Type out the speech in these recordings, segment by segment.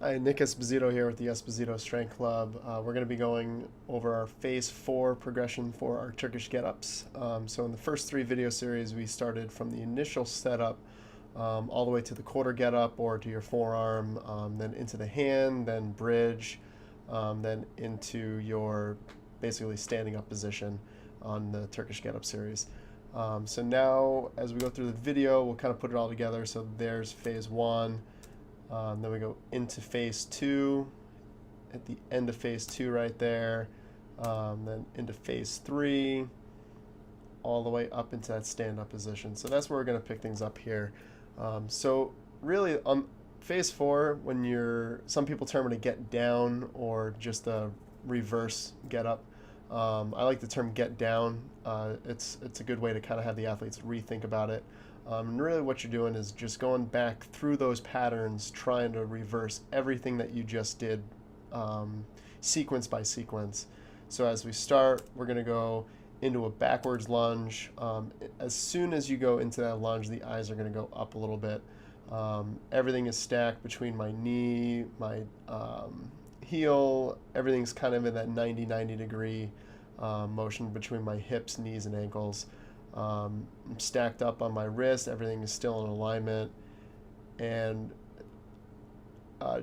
Hi, Nick Esposito here with the Esposito Strength Club. We're going to be going over our Phase 4 progression for our Turkish Get Ups. So in the first 3 video series, we started from the initial setup all the way to the quarter get up or to your forearm, then into the hand, then bridge, then into your basically standing up position on the Turkish Get Up series. So now as we go through the video, we'll kind of put it all together. So there's Phase 1. Then we go into Phase 2, at the end of Phase 2 right there, then into Phase 3, all the way up into that stand-up position. So that's where we're going to pick things up here. So really on Phase 4, when some people term it a get down or just a reverse get up. I like the term get down. It's a good way to kind of have the athletes rethink about it. And really what you're doing is just going back through those patterns, trying to reverse everything that you just did sequence by sequence. So as we start, we're going to go into a backwards lunge. As soon as you go into that lunge, the eyes are going to go up a little bit. Everything is stacked between my knee, my heel. Everything's kind of in that 90 degree motion between my hips, knees, and ankles. I'm stacked up on my wrist. Everything is still in alignment. And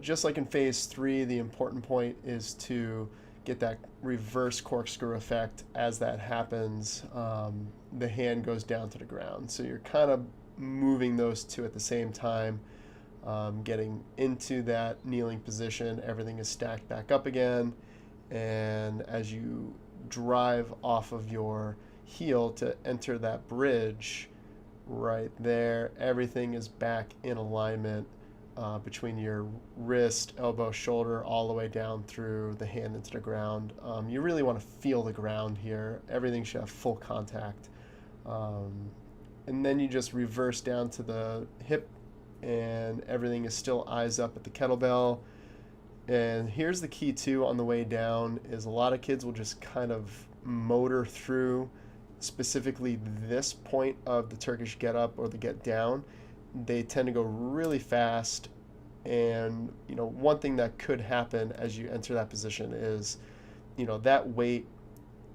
just like in Phase 3, the important point is to get that reverse corkscrew effect. As that happens, the hand goes down to the ground. So you're kind of moving those two at the same time, getting into that kneeling position. Everything is stacked back up again. And as you drive off of your heel to enter that bridge right there, everything is back in alignment between your wrist, elbow, shoulder, all the way down through the hand into the ground. You really want to feel the ground here. Everything should have full contact. And then you just reverse down to the hip, and everything is still eyes up at the kettlebell. And here's the key too on the way down is a lot of kids will just kind of motor through specifically this point of the Turkish get up or the get down. They tend to go really fast, and one thing that could happen as you enter that position is that weight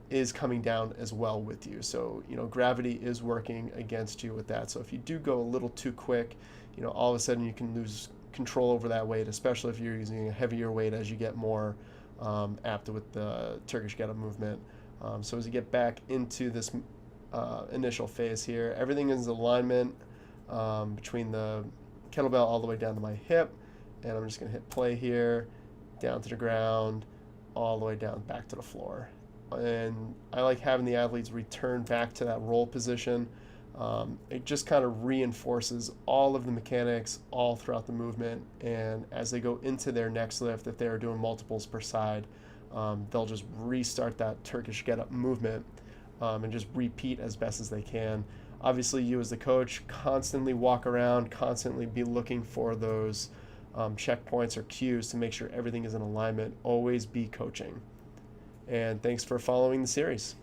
is coming down as well with you. So gravity is working against you with that. So if you do go a little too quick, all of a sudden you can lose control over that weight, especially if you're using a heavier weight as you get more apt with the Turkish get up movement. So as you get back into this initial phase here, everything is in alignment between the kettlebell all the way down to my hip, and I'm just going to hit play here, down to the ground, all the way down back to the floor. And I like having the athletes return back to that roll position. It just kind of reinforces all of the mechanics all throughout the movement, and as they go into their next lift, if they're doing multiples per side, they'll just restart that Turkish get up movement and just repeat as best as they can. Obviously, you as the coach constantly walk around, constantly be looking for those checkpoints or cues to make sure everything is in alignment. Always be coaching. And thanks for following the series.